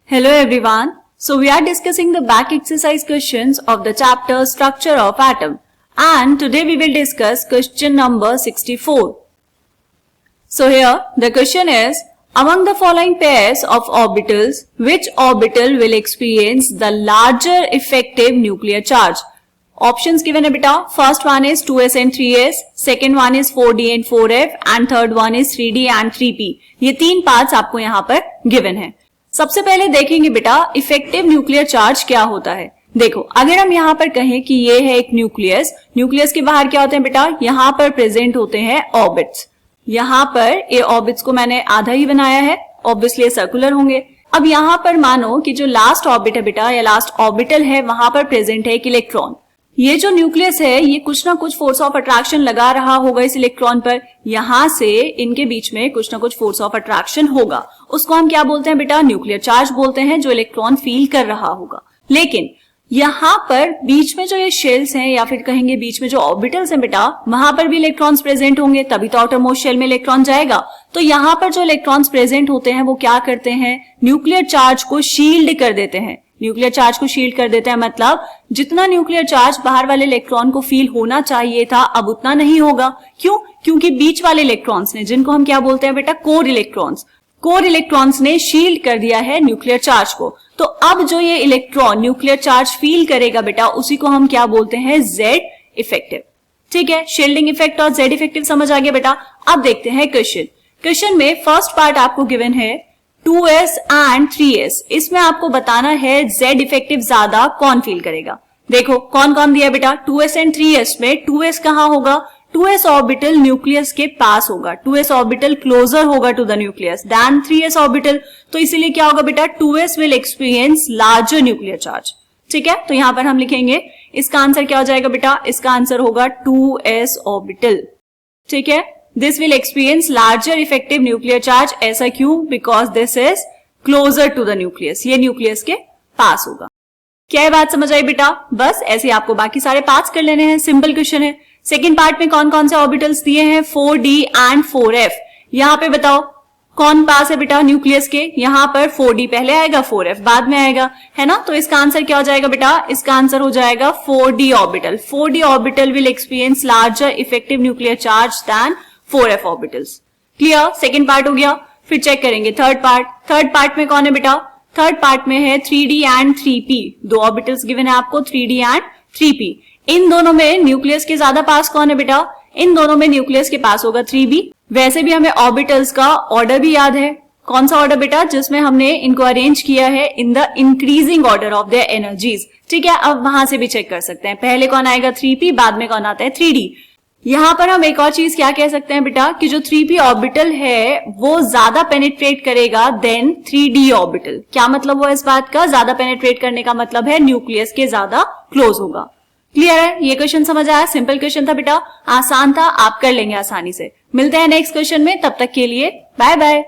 Hello everyone. So we are discussing the back exercise questions of the chapter Structure of Atom, and today we will discuss question number 64. So here the question is, among the following pairs of orbitals, which orbital will experience the larger effective nuclear charge? Options given है बेटा. First one is 2s and 3s, second one is 4d and 4f and third one is 3d and 3p. ये तीन parts आपको यहाँ पर given है. सबसे पहले देखेंगे बेटा इफेक्टिव न्यूक्लियर चार्ज क्या होता है. देखो अगर हम यहाँ पर कहें कि ये है एक न्यूक्लियस, न्यूक्लियस के बाहर क्या होते हैं बेटा, यहाँ पर प्रेजेंट होते हैं ऑर्बिट्स. यहाँ पर ये ऑर्बिट्स को मैंने आधा ही बनाया है, ऑब्वियसली सर्कुलर होंगे. अब यहाँ पर मानो कि जो लास्ट ऑर्बिट है बेटा या लास्ट ऑर्बिटल है वहां पर प्रेजेंट है एक इलेक्ट्रॉन. ये जो न्यूक्लियस है ये कुछ ना कुछ फोर्स ऑफ अट्रैक्शन लगा रहा होगा इस इलेक्ट्रॉन पर. यहां से इनके बीच में कुछ ना कुछ फोर्स ऑफ अट्रैक्शन होगा, उसको हम क्या बोलते हैं बेटा, न्यूक्लियर चार्ज बोलते हैं, जो इलेक्ट्रॉन फील कर रहा होगा. लेकिन यहाँ पर बीच में जो ये शेल्स हैं या फिर कहेंगे बीच में जो ऑर्बिटल्स हैं बेटा, वहां पर भी इलेक्ट्रॉन्स प्रेजेंट होंगे, तभी तो आउटर मोस्ट शेल में इलेक्ट्रॉन जाएगा. तो यहाँ पर जो इलेक्ट्रॉन्स प्रेजेंट होते हैं वो क्या करते हैं, न्यूक्लियर चार्ज को शील्ड कर देते हैं. न्यूक्लियर चार्ज को शील्ड कर देते हैं मतलब जितना न्यूक्लियर चार्ज बाहर वाले इलेक्ट्रॉन को फील होना चाहिए था अब उतना नहीं होगा. क्यों? क्योंकि बीच वाले इलेक्ट्रॉन्स ने, जिनको हम क्या बोलते हैं बेटा, कोर इलेक्ट्रॉन्स ने शील्ड कर दिया है न्यूक्लियर चार्ज को. तो अब जो ये इलेक्ट्रॉन न्यूक्लियर चार्ज फील करेगा बेटा उसी को हम क्या बोलते हैं, जेड इफेक्टिव. ठीक है, शील्डिंग इफेक्ट और जेड इफेक्टिव समझ आ गया बेटा. अब देखते हैं क्वेश्चन में फर्स्ट पार्ट आपको गिवन है 2s एंड 3s. इसमें आपको बताना है Z इफेक्टिव ज्यादा कौन फील करेगा. देखो कौन कौन दिया बेटा, 2s एंड 3s में 2s कहां होगा, 2s ऑर्बिटल न्यूक्लियस के पास होगा, 2s ऑर्बिटल क्लोजर होगा to the nucleus then 3s orbital. तो इसीलिए क्या होगा बेटा, 2s will experience larger nuclear charge. ठीक है, तो यहां पर हम लिखेंगे इसका आंसर क्या हो जाएगा बेटा, इसका आंसर होगा 2s ऑर्बिटल. ठीक है, this will experience larger effective nuclear charge. ऐसा क्यों? Because this is closer to the nucleus. ये न्यूक्लियस के पास होगा. क्या ये बात समझ आई बेटा? बस ऐसे आपको बाकी सारे पार्ट्स कर लेने हैं, सिंपल क्वेश्चन है. सेकंड पार्ट में कौन कौन से ऑर्बिटल्स दिए हैं, 4d एंड 4f. यहाँ पे बताओ कौन पास है बेटा न्यूक्लियस के, यहाँ पर 4d पहले आएगा, 4f बाद में आएगा, है ना. तो इसका आंसर क्या हो जाएगा बेटा, इसका आंसर हो जाएगा 4d orbital. 4d orbital will experience larger effective nuclear charge than 4f orbitals. Clear, second part हो गया. फिर चेक करेंगे थर्ड पार्ट में कौन है बेटा, थर्ड पार्ट में है 3d एंड 3p. दो ऑर्बिटल्स गिवन है आपको 3d एंड 3p. इन दोनों में न्यूक्लियस के ज्यादा पास कौन है बेटा, इन दोनों में न्यूक्लियस के पास होगा 3b. वैसे भी हमें ऑर्बिटल्स का ऑर्डर भी याद है. कौन सा ऑर्डर बेटा, जिसमें हमने इनको अरेंज किया है in the increasing order of their energies. ठीक है, अब वहां से भी चेक कर सकते हैं, पहले कौन आएगा 3p, बाद में कौन आता है 3d. यहां पर हम एक और चीज क्या कह सकते हैं बेटा, कि जो 3p ऑर्बिटल है वो ज्यादा पेनिट्रेट करेगा देन 3d ऑर्बिटल. क्या मतलब हुआ इस बात का, ज्यादा पेनिट्रेट करने का मतलब है न्यूक्लियस के ज्यादा क्लोज होगा. क्लियर है, ये क्वेश्चन समझ आया, सिंपल क्वेश्चन था बेटा, आसान था, आप कर लेंगे आसानी से. मिलते हैं नेक्स्ट क्वेश्चन में, तब तक के लिए बाय बाय.